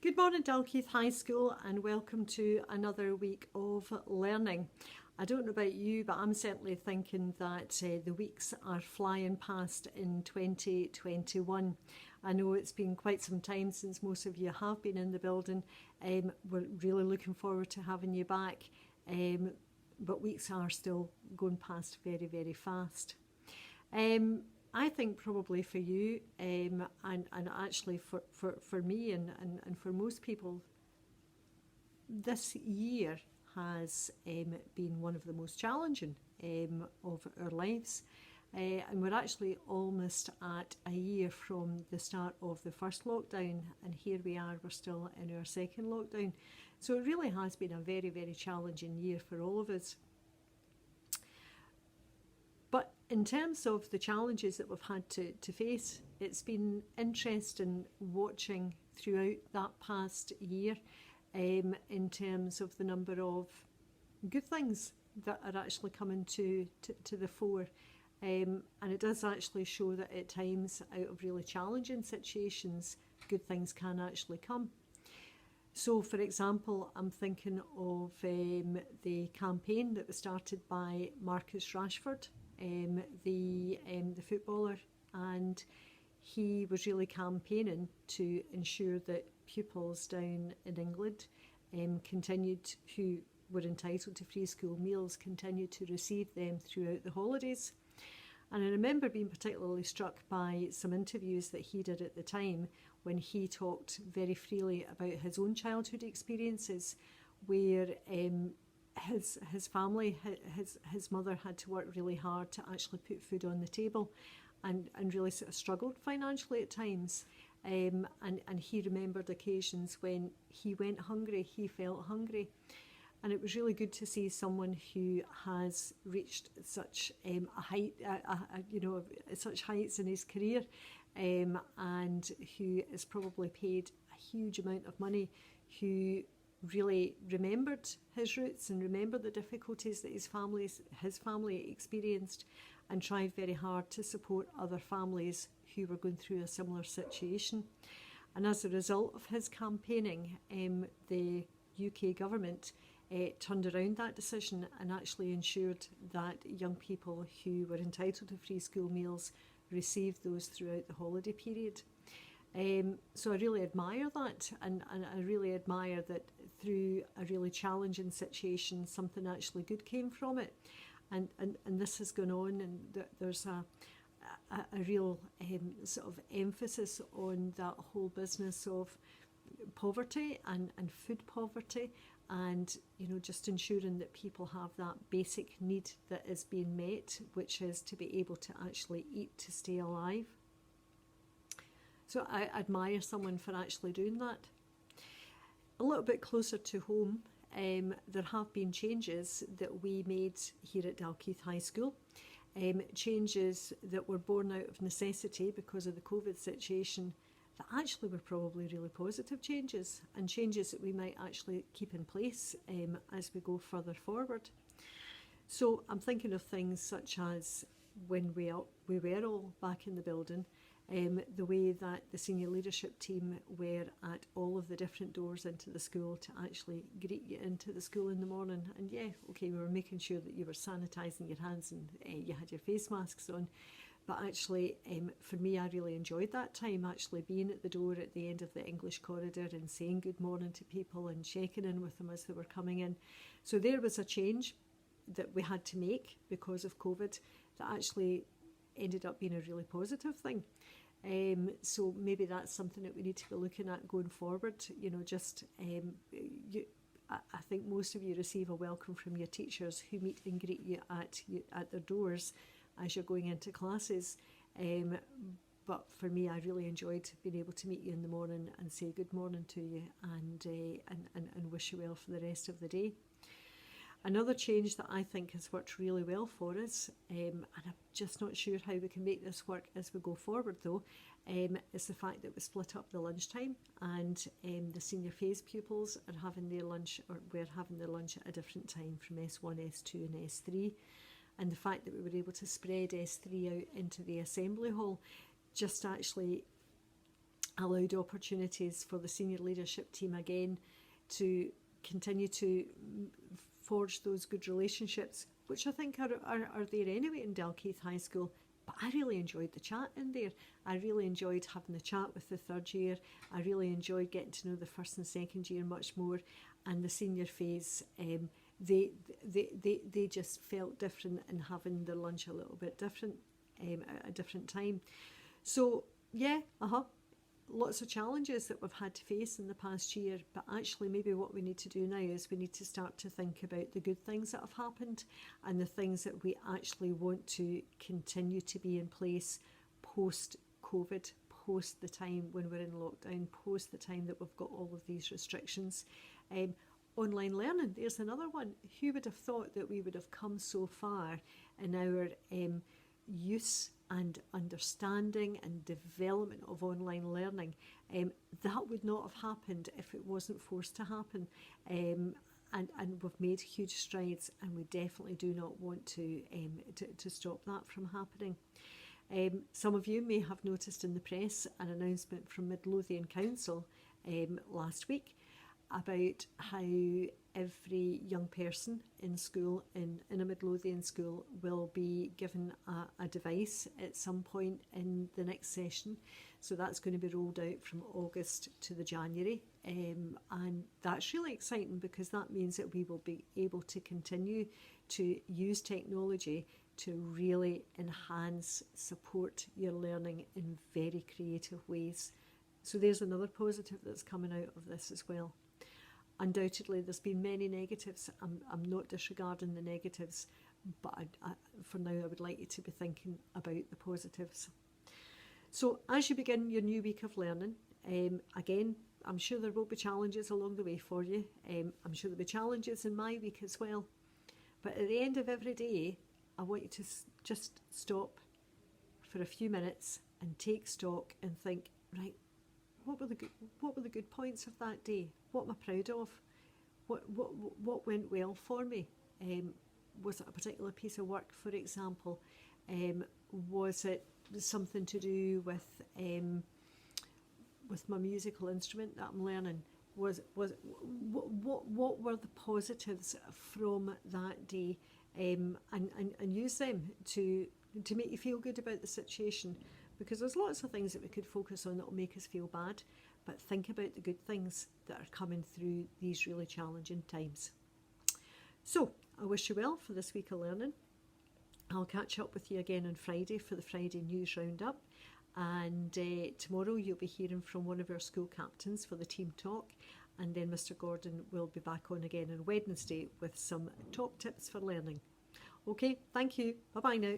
Good morning, Dalkeith High School, and welcome to another week of learning. I don't know about you, but I'm certainly thinking that the weeks are flying past in 2021. I know it's been quite some time since most of you have been in the building. We're really looking forward to having you back, but weeks are still going past very, very fast. I think probably for you, and actually for me and for most people, this year has been one of the most challenging of our lives. And we're actually almost at a year from the start of the first lockdown, and here we are, we're still in our second lockdown. So it really has been a very, very challenging year for all of us. But in terms of the challenges that we've had to face, it's been interesting watching throughout that past year in terms of the number of good things that are actually coming to the fore. And it does actually show that at times, out of really challenging situations, good things can actually come. So, for example, I'm thinking of the campaign that was started by Marcus Rashford, the footballer, and he was really campaigning to ensure that pupils down in England who were entitled to free school meals continued to receive them throughout the holidays. And I remember being particularly struck by some interviews that he did at the time when he talked very freely about his own childhood experiences, where his family, his mother had to work really hard to actually put food on the table, and really sort of struggled financially at times. And he remembered occasions when he went hungry, he felt hungry. And it was really good to see someone who has reached such a height, such heights in his career, and who has probably paid a huge amount of money, who really remembered his roots and remembered the difficulties that his family experienced, and tried very hard to support other families who were going through a similar situation. And as a result of his campaigning, the UK government turned around that decision and actually ensured that young people who were entitled to free school meals received those throughout the holiday period. So I really admire that, and I really admire that through a really challenging situation, something actually good came from it. And this has gone on, and there's a real sort of emphasis on that whole business of poverty and food poverty, and just ensuring that people have that basic need that is being met, which is to be able to actually eat to stay alive. So I admire someone for actually doing that. A little bit closer to home, there have been changes that we made here at Dalkeith High School, changes that were born out of necessity because of the COVID situation, that actually were probably really positive changes, and changes that we might actually keep in place as we go further forward. So I'm thinking of things such as when we were all back in the building, the way that the senior leadership team were at all of the different doors into the school to actually greet you into the school in the morning. And we were making sure that you were sanitising your hands and you had your face masks on. But actually, for me, I really enjoyed that time, actually being at the door at the end of the English corridor and saying good morning to people and checking in with them as they were coming in. So there was a change that we had to make because of COVID that actually ended up being a really positive thing. So maybe that's something that we need to be looking at going forward. I think most of you receive a welcome from your teachers, who meet and greet you at their doors as you're going into classes. But for me, I really enjoyed being able to meet you in the morning and say good morning to you, and wish you well for the rest of the day. Another change that I think has worked really well for us, and I'm just not sure how we can make this work as we go forward though, is the fact that we split up the lunchtime, and the senior phase pupils are having their lunch, or we're having their lunch at a different time from S1, S2 and S3. And the fact that we were able to spread S3 out into the assembly hall just actually allowed opportunities for the senior leadership team again to continue to forge those good relationships, which I think are there anyway in Dalkeith High School. But I really enjoyed the chat in there. I really enjoyed having the chat with the third year. I really enjoyed getting to know the first and second year much more. And the senior phase, they just felt different and having their lunch a little bit different at a different time. So yeah, lots of challenges that we've had to face in the past year, but actually maybe what we need to do now is we need to start to think about the good things that have happened and the things that we actually want to continue to be in place post-COVID, post the time when we're in lockdown, post the time that we've got all of these restrictions. Online learning, there's another one. Who would have thought that we would have come so far in our use and understanding and development of online learning? That would not have happened if it wasn't forced to happen. And we've made huge strides, and we definitely do not want to stop that from happening. Some of you may have noticed in the press an announcement from Midlothian Council last week about how every young person in school, in a Midlothian school, will be given a device at some point in the next session. So that's going to be rolled out from August to the January. And that's really exciting because that means that we will be able to continue to use technology to really enhance, support your learning in very creative ways. So there's another positive that's coming out of this as well. Undoubtedly, there's been many negatives. I'm not disregarding the negatives, but for now I would like you to be thinking about the positives. So as you begin your new week of learning, again, I'm sure there will be challenges along the way for you. I'm sure there'll be challenges in my week as well. But at the end of every day, I want you to just stop for a few minutes and take stock and think, right, what were the good points of that day? What am I proud of? What went well for me? Was it a particular piece of work, for example? Was it something to do with my musical instrument that I'm learning? What were the positives from that day? And use them to make you feel good about the situation. Because there's lots of things that we could focus on that will make us feel bad, but think about the good things that are coming through these really challenging times. So I wish you well for this week of learning. I'll catch up with you again on Friday for the Friday News Roundup, and tomorrow you'll be hearing from one of our school captains for the team talk, and then Mr. Gordon will be back on again on Wednesday with some top tips for learning. Okay, thank you. Bye bye now.